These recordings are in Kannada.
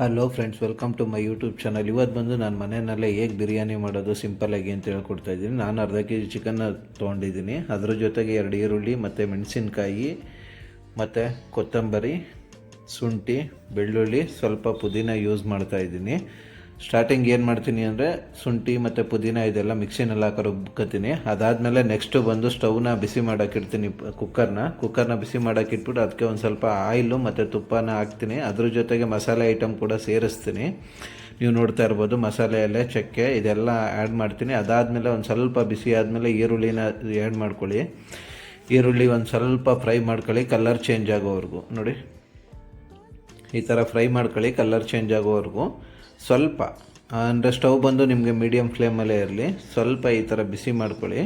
Hello friends, welcome to my YouTube channel. ಇವತ್ತು ಬಂದು ನಾನು ಮನೆಯಲ್ಲೇ ಹೇಗೆ ಬಿರಿಯಾನಿ ಮಾಡೋದು ಸಿಂಪಲ್ಲಾಗಿ ಅಂತ ಹೇಳ್ಕೊಡ್ತಾ ಇದ್ದೀನಿ. ನಾನು ಅರ್ಧ ಕೆಜಿ ಚಿಕನ್ನ ತೊಗೊಂಡಿದ್ದೀನಿ. ಅದ್ರ ಜೊತೆಗೆ 2 ಈರುಳ್ಳಿ ಮತ್ತು ಮೆಣಸಿನ್ಕಾಯಿ ಮತ್ತು ಕೊತ್ತಂಬರಿ, ಶುಂಠಿ, ಬೆಳ್ಳುಳ್ಳಿ, ಸ್ವಲ್ಪ ಪುದೀನ ಯೂಸ್ ಮಾಡ್ತಾಯಿದ್ದೀನಿ. ಸ್ಟಾರ್ಟಿಂಗ್ ಏನು ಮಾಡ್ತೀನಿ ಅಂದರೆ ಶುಂಠಿ ಮತ್ತು ಪುದೀನ ಇದೆಲ್ಲ ಮಿಕ್ಸಿನಲ್ಲಿ ಹಾಕಿ ರುಬ್ಕೊತೀನಿ. ಅದಾದಮೇಲೆ ನೆಕ್ಸ್ಟು ಬಂದು ಸ್ಟವ್ನ ಬಿಸಿ ಮಾಡೋಕ್ಕಿಡ್ತೀನಿ. ಕುಕ್ಕರ್ನ ಬಿಸಿ ಮಾಡೋಕ್ಕಿಟ್ಬಿಟ್ಟು ಅದಕ್ಕೆ ಒಂದು ಸ್ವಲ್ಪ ಆಯಿಲು ಮತ್ತು ತುಪ್ಪನ ಹಾಕ್ತೀನಿ. ಅದ್ರ ಜೊತೆಗೆ ಮಸಾಲೆ ಐಟಮ್ ಕೂಡ ಸೇರಿಸ್ತೀನಿ. ನೀವು ನೋಡ್ತಾ ಇರ್ಬೋದು, ಮಸಾಲೆ ಎಲೆ, ಚಕ್ಕೆ ಇದೆಲ್ಲ ಆ್ಯಡ್ ಮಾಡ್ತೀನಿ. ಅದಾದಮೇಲೆ ಒಂದು ಸ್ವಲ್ಪ ಬಿಸಿ ಆದಮೇಲೆ ಈರುಳ್ಳಿನ ಆ್ಯಡ್ ಮಾಡ್ಕೊಳ್ಳಿ. ಈರುಳ್ಳಿ ಒಂದು ಸ್ವಲ್ಪ ಫ್ರೈ ಮಾಡ್ಕೊಳ್ಳಿ, ಕಲರ್ ಚೇಂಜ್ ಆಗೋವರೆಗೂ. ನೋಡಿ, ಈ ಥರ ಫ್ರೈ ಮಾಡ್ಕೊಳ್ಳಿ ಕಲರ್ ಚೇಂಜ್ ಆಗೋವರೆಗೂ. ಸ್ವಲ್ಪ ಅಂದರೆ ಸ್ಟವ್ ಬಂದು ನಿಮಗೆ ಮೀಡಿಯಮ್ ಫ್ಲೇಮಲ್ಲೇ ಇರಲಿ. ಸ್ವಲ್ಪ ಈ ಥರ ಬಿಸಿ ಮಾಡ್ಕೊಳ್ಳಿ,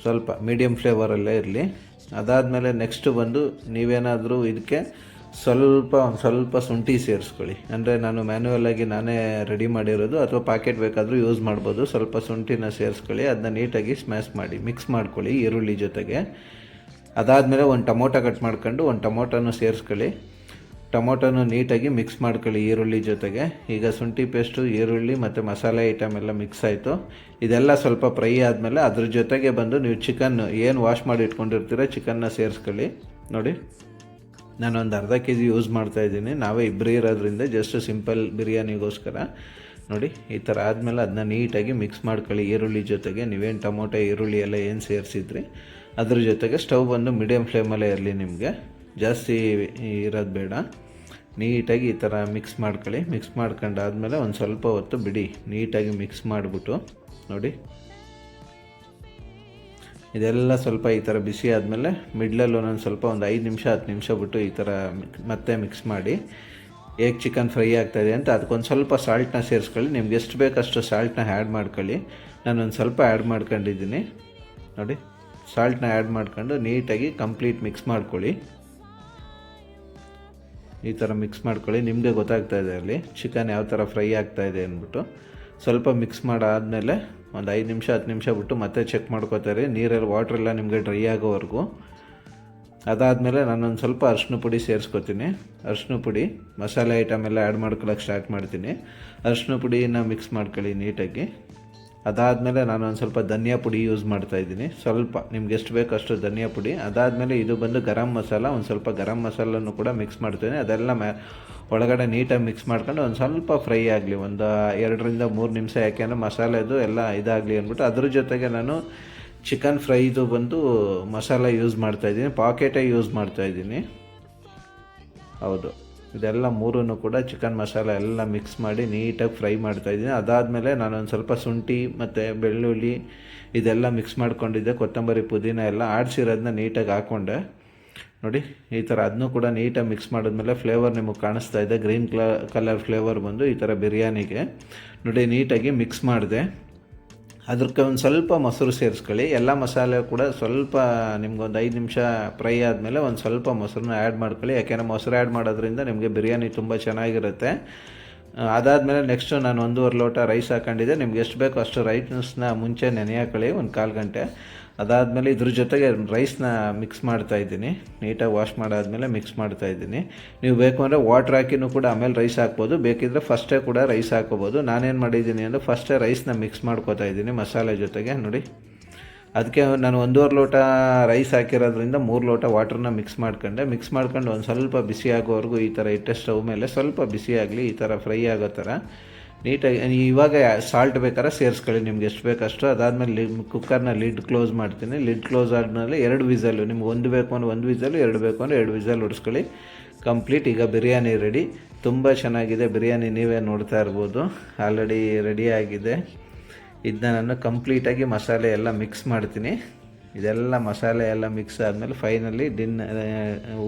ಸ್ವಲ್ಪ ಮೀಡಿಯಮ್ ಫ್ಲೇವರಲ್ಲೇ ಇರಲಿ. ಅದಾದಮೇಲೆ ನೆಕ್ಸ್ಟು ಬಂದು ನೀವೇನಾದರೂ ಇದಕ್ಕೆ ಸ್ವಲ್ಪ ಶುಂಠಿ ಸೇರಿಸ್ಕೊಳ್ಳಿ. ಅಂದರೆ ನಾನು ಮ್ಯಾನ್ಯುವಲಾಗಿ ನಾನೇ ರೆಡಿ ಮಾಡಿರೋದು, ಅಥವಾ ಪ್ಯಾಕೆಟ್ ಬೇಕಾದರೂ ಯೂಸ್ ಮಾಡ್ಬೋದು. ಸ್ವಲ್ಪ ಶುಂಠಿನ ಸೇರಿಸ್ಕೊಳ್ಳಿ, ಅದನ್ನ ನೀಟಾಗಿ ಸ್ಮ್ಯಾಶ್ ಮಾಡಿ ಮಿಕ್ಸ್ ಮಾಡ್ಕೊಳ್ಳಿ ಈರುಳ್ಳಿ ಜೊತೆಗೆ. ಅದಾದಮೇಲೆ ಒಂದು ಟೊಮೊಟೊ ಕಟ್ ಮಾಡ್ಕೊಂಡು ಒಂದು ಟೊಮೊಟೊನೂ ಸೇರಿಸ್ಕೊಳ್ಳಿ. ಟೊಮೊಟೊನು ನೀಟಾಗಿ ಮಿಕ್ಸ್ ಮಾಡ್ಕೊಳ್ಳಿ ಈರುಳ್ಳಿ ಜೊತೆಗೆ. ಈಗ ಶುಂಠಿ ಪೇಸ್ಟು, ಈರುಳ್ಳಿ ಮತ್ತು ಮಸಾಲೆ ಐಟಮ್ ಎಲ್ಲ ಮಿಕ್ಸ್ ಆಯಿತು. ಇದೆಲ್ಲ ಸ್ವಲ್ಪ ಫ್ರೈ ಆದಮೇಲೆ ಅದ್ರ ಜೊತೆಗೆ ಬಂದು ನೀವು ಚಿಕನ್ ಏನು ವಾಶ್ ಮಾಡಿ ಇಟ್ಕೊಂಡಿರ್ತೀರ ಚಿಕನ್ನ ಸೇರಿಸ್ಕೊಳ್ಳಿ. ನೋಡಿ, ನಾನೊಂದು ಅರ್ಧ ಕೆಜಿ ಯೂಸ್ ಮಾಡ್ತಾಯಿದ್ದೀನಿ. ನಾವೇ ಇಬ್ಬರು ಇರೋದ್ರಿಂದ ಜಸ್ಟ್ ಸಿಂಪಲ್ ಬಿರಿಯಾನಿಗೋಸ್ಕರ. ನೋಡಿ, ಈ ಥರ ಆದಮೇಲೆ ಅದನ್ನ ನೀಟಾಗಿ ಮಿಕ್ಸ್ ಮಾಡ್ಕೊಳ್ಳಿ ಈರುಳ್ಳಿ ಜೊತೆಗೆ. ನೀವೇನು ಟೊಮೊಟೊ ಈರುಳ್ಳಿ ಎಲ್ಲ ಏನು ಸೇರಿಸಿದ್ರಿ ಅದ್ರ ಜೊತೆಗೆ. ಸ್ಟವ್ ಬಂದು ಮೀಡಿಯಮ್ ಫ್ಲೇಮಲ್ಲೇ ಇರಲಿ, ನಿಮಗೆ ಜಾಸ್ತಿ ಇರೋದು ಬೇಡ. ನೀಟಾಗಿ ಈ ಥರ ಮಿಕ್ಸ್ ಮಾಡ್ಕೊಳ್ಳಿ. ಮಿಕ್ಸ್ ಮಾಡ್ಕೊಂಡಾದ್ಮೇಲೆ ಒಂದು ಸ್ವಲ್ಪ ಹೊತ್ತು ಬಿಡಿ. ನೀಟಾಗಿ ಮಿಕ್ಸ್ ಮಾಡಿಬಿಟ್ಟು ನೋಡಿ, ಇದೆಲ್ಲ ಸ್ವಲ್ಪ ಈ ಥರ ಬಿಸಿ ಆದಮೇಲೆ ಮಿಡ್ಲಲ್ಲಿ ಒಂದೊಂದು ಸ್ವಲ್ಪ ಒಂದು 5 ನಿಮಿಷ 10 ನಿಮಿಷ ಬಿಟ್ಟು ಈ ಥರ ಮತ್ತೆ ಮಿಕ್ಸ್ ಮಾಡಿ. ಹೇಗೆ ಚಿಕನ್ ಫ್ರೈ ಆಗ್ತಾಯಿದೆ ಅಂತ ಅದಕ್ಕೊಂದು ಸ್ವಲ್ಪ ಸಾಲ್ಟನ್ನ ಸೇರಿಸ್ಕೊಳ್ಳಿ. ನಿಮ್ಗೆ ಎಷ್ಟು ಬೇಕಷ್ಟು ಸಾಲ್ಟನ್ನ ಆ್ಯಡ್ ಮಾಡ್ಕೊಳ್ಳಿ. ನಾನೊಂದು ಸ್ವಲ್ಪ ಆ್ಯಡ್ ಮಾಡ್ಕೊಂಡಿದ್ದೀನಿ. ನೋಡಿ, ಸಾಲ್ಟನ್ನ ಆ್ಯಡ್ ಮಾಡ್ಕೊಂಡು ನೀಟಾಗಿ ಕಂಪ್ಲೀಟ್ ಮಿಕ್ಸ್ ಮಾಡ್ಕೊಳ್ಳಿ. ಈ ಥರ ಮಿಕ್ಸ್ ಮಾಡ್ಕೊಳ್ಳಿ. ನಿಮಗೆ ಗೊತ್ತಾಗ್ತಾ ಇದೆ ಅಲ್ಲಿ ಚಿಕನ್ ಯಾವ ಥರ ಫ್ರೈ ಆಗ್ತಾಯಿದೆ ಅಂದ್ಬಿಟ್ಟು. ಸ್ವಲ್ಪ ಮಿಕ್ಸ್ ಮಾಡಾದಮೇಲೆ ಒಂದು 5 ನಿಮಿಷ 10 ನಿಮಿಷ ಬಿಟ್ಟು ಮತ್ತೆ ಚೆಕ್ ಮಾಡ್ಕೋತಾರೆ, ನೀರೆಲ್ಲ ವಾಟ್ರೆಲ್ಲ ನಿಮಗೆ ಡ್ರೈ ಆಗೋವರೆಗೂ. ಅದಾದಮೇಲೆ ನಾನೊಂದು ಸ್ವಲ್ಪ ಅರಿಶಿನ ಪುಡಿ ಸೇರಿಸ್ಕೊತೀನಿ. ಅರಿಶಿನ ಪುಡಿ, ಮಸಾಲೆ ಐಟಮ್ ಎಲ್ಲ ಆ್ಯಡ್ ಮಾಡ್ಕೊಳ್ಳೋಕೆ ಸ್ಟಾರ್ಟ್ ಮಾಡ್ತೀನಿ. ಅರಿಶಿನ ಪುಡಿನ ಮಿಕ್ಸ್ ಮಾಡ್ಕೊಳ್ಳಿ ನೀಟಾಗಿ. ಅದಾದಮೇಲೆ ನಾನೊಂದು ಸ್ವಲ್ಪ ಧನಿಯಾ ಪುಡಿ ಯೂಸ್ ಮಾಡ್ತಾಯಿದ್ದೀನಿ. ಸ್ವಲ್ಪ ನಿಮ್ಗೆ ಎಷ್ಟು ಬೇಕೋ ಅಷ್ಟು ಧನಿಯಾ ಪುಡಿ. ಅದಾದಮೇಲೆ ಇದು ಬಂದು ಗರಂ ಮಸಾಲ, ಒಂದು ಸ್ವಲ್ಪ ಗರಂ ಮಸಾಲನ್ನು ಕೂಡ ಮಿಕ್ಸ್ ಮಾಡ್ತೀನಿ. ಅದೆಲ್ಲ ಒಳಗಡೆ ನೀಟಾಗಿ ಮಿಕ್ಸ್ ಮಾಡ್ಕೊಂಡು ಒಂದು ಸ್ವಲ್ಪ ಫ್ರೈ ಆಗಲಿ, ಒಂದು 2ರಿಂದ 3 ನಿಮಿಷ. ಯಾಕೆಂದರೆ ಮಸಾಲೆದು ಎಲ್ಲ ಇದಾಗಲಿ ಅಂದ್ಬಿಟ್ಟು. ಅದ್ರ ಜೊತೆಗೆ ನಾನು ಚಿಕನ್ ಫ್ರೈದು ಬಂದು ಮಸಾಲ ಯೂಸ್ ಮಾಡ್ತಾಯಿದ್ದೀನಿ, ಪಾಕೆಟೇ ಯೂಸ್ ಮಾಡ್ತಾಯಿದ್ದೀನಿ. ಹೌದು, ಇದೆಲ್ಲ ಮೂರನ್ನು ಕೂಡ ಚಿಕನ್ ಮಸಾಲ ಎಲ್ಲ ಮಿಕ್ಸ್ ಮಾಡಿ ನೀಟಾಗಿ ಫ್ರೈ ಮಾಡ್ತಾಯಿದ್ದೀನಿ. ಅದಾದಮೇಲೆ ನಾನೊಂದು ಸ್ವಲ್ಪ ಶುಂಠಿ ಮತ್ತು ಬೆಳ್ಳುಳ್ಳಿ ಇದೆಲ್ಲ ಮಿಕ್ಸ್ ಮಾಡ್ಕೊಂಡಿದ್ದೆ, ಕೊತ್ತಂಬರಿ ಪುದೀನ ಎಲ್ಲ ಆಡಿಸಿರೋದನ್ನ ನೀಟಾಗಿ ಹಾಕ್ಕೊಂಡೆ. ನೋಡಿ, ಈ ಥರ ಅದನ್ನೂ ಕೂಡ ನೀಟಾಗಿ ಮಿಕ್ಸ್ ಮಾಡಿದ್ಮೇಲೆ ಫ್ಲೇವರ್ ನಿಮಗೆ ಕಾಣಿಸ್ತಾ ಇದೆ, ಗ್ರೀನ್ ಕಲರ್ ಫ್ಲೇವರ್ ಬಂದು ಈ ಥರ ಬಿರಿಯಾನಿಗೆ. ನೋಡಿ, ನೀಟಾಗಿ ಮಿಕ್ಸ್ ಮಾಡಿದೆ. ಅದಕ್ಕೆ ಒಂದು ಸ್ವಲ್ಪ ಮೊಸರು ಸೇರಿಸ್ಕೊಳ್ಳಿ. ಎಲ್ಲ ಮಸಾಲೆ ಕೂಡ ಸ್ವಲ್ಪ ನಿಮ್ಗೊಂದು 5 ನಿಮಿಷ ಫ್ರೈ ಆದಮೇಲೆ ಒಂದು ಸ್ವಲ್ಪ ಮೊಸರನ್ನ ಆ್ಯಡ್ ಮಾಡ್ಕೊಳ್ಳಿ. ಯಾಕೆಂದರೆ ಮೊಸರು ಆ್ಯಡ್ ಮಾಡೋದ್ರಿಂದ ನಿಮಗೆ ಬಿರಿಯಾನಿ ತುಂಬ ಚೆನ್ನಾಗಿರುತ್ತೆ. ಅದಾದಮೇಲೆ ನೆಕ್ಸ್ಟು ನಾನು 1.5 ಲೋಟ ರೈಸ್ ಹಾಕೊಂಡಿದ್ದೆ. ನಿಮ್ಗೆ ಎಷ್ಟು ಬೇಕೋ ಅಷ್ಟು ರೈಸ್ನ ಮುಂಚೆ ನೆನೆ ಹಾಕೊಳ್ಳಿ, ಒಂದು 1/4 ಗಂಟೆ. ಅದಾದಮೇಲೆ ಇದ್ರ ಜೊತೆಗೆ ರೈಸ್ನ ಮಿಕ್ಸ್ ಮಾಡ್ತಾಯಿದ್ದೀನಿ. ನೀಟಾಗಿ ವಾಶ್ ಮಾಡಾದಮೇಲೆ ಮಿಕ್ಸ್ ಮಾಡ್ತಾಯಿದ್ದೀನಿ. ನೀವು ಬೇಕು ಅಂದರೆ ವಾಟ್ರ್ ಹಾಕಿನೂ ಕೂಡ ಆಮೇಲೆ ರೈಸ್ ಹಾಕ್ಬೋದು, ಬೇಕಿದ್ದರೆ ಫಸ್ಟೇ ಕೂಡ ರೈಸ್ ಹಾಕ್ಕೋಬೋದು. ನಾನೇನು ಮಾಡಿದ್ದೀನಿ ಅಂದರೆ ಫಸ್ಟೇ ರೈಸ್ನ ಮಿಕ್ಸ್ ಮಾಡ್ಕೋತಾ ಇದ್ದೀನಿ ಮಸಾಲೆ ಜೊತೆಗೆ. ನೋಡಿ, ಅದಕ್ಕೆ ನಾನು 1.5 ಲೋಟ ರೈಸ್ ಹಾಕಿರೋದ್ರಿಂದ 3 ಲೋಟ ವಾಟ್ರನ್ನ ಮಿಕ್ಸ್ ಮಾಡ್ಕೊಂಡು ಒಂದು ಸ್ವಲ್ಪ ಬಿಸಿ ಆಗೋವರೆಗೂ ಈ ಥರ ಇಟ್ಟೆ ಸ್ಟವ್ ಮೇಲೆ. ಸ್ವಲ್ಪ ಬಿಸಿ ಆಗಲಿ, ಈ ಥರ ಫ್ರೈ ಆಗೋ ಥರ ನೀಟಾಗಿ. ಇವಾಗ ಸಾಲ್ಟ್ ಬೇಕಾದ್ರೆ ಸೇರಿಸ್ಕೊಳ್ಳಿ, ನಿಮ್ಗೆ ಎಷ್ಟು ಬೇಕಷ್ಟು. ಅದಾದಮೇಲೆ ಕುಕ್ಕರ್ನ ಲಿಡ್ ಕ್ಲೋಸ್ ಮಾಡ್ತೀನಿ. ಲಿಡ್ ಕ್ಲೋಸ್ ಆದಮೇಲೆ 2 ವಿಸಲು, ನಿಮ್ಗೆ 1 ಬೇಕು ಅಂದರೆ 1 ವಿಸಲು, 2 ಬೇಕು ಅಂದರೆ 2 ವಿಸಲ್ ಹೊಡಿಸ್ಕೊಳ್ಳಿ. ಕಂಪ್ಲೀಟ್. ಈಗ ಬಿರಿಯಾನಿ ರೆಡಿ. ತುಂಬ ಚೆನ್ನಾಗಿದೆ ಬಿರಿಯಾನಿ, ನೀವೇ ನೋಡ್ತಾ ಇರ್ಬೋದು. ಆಲ್ರೆಡಿ ರೆಡಿ ಆಗಿದೆ. ಇದನ್ನ ನಾನು ಕಂಪ್ಲೀಟಾಗಿ ಮಸಾಲೆ ಎಲ್ಲ ಮಿಕ್ಸ್ ಮಾಡ್ತೀನಿ. ಇದೆಲ್ಲ ಮಸಾಲೆ ಎಲ್ಲ ಮಿಕ್ಸ್ ಆದಮೇಲೆ ಫೈನಲಿ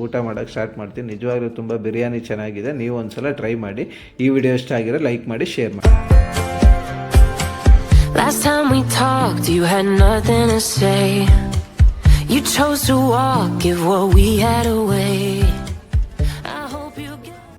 ಊಟ ಮಾಡೋಕ್ಕೆ ಸ್ಟಾರ್ಟ್ ಮಾಡ್ತೀನಿ. ನಿಜವಾಗ್ಲೂ ತುಂಬ ಬಿರಿಯಾನಿ ಚೆನ್ನಾಗಿದೆ. ನೀವು ಒಂದು ಸಲ ಟ್ರೈ ಮಾಡಿ. ಈ ವಿಡಿಯೋ ಇಷ್ಟ ಆಗಿರೋ ಲೈಕ್ ಮಾಡಿ, ಶೇರ್ ಮಾಡಿ. Last time we talked, you had nothing to say. You chose to walk, give what we had away.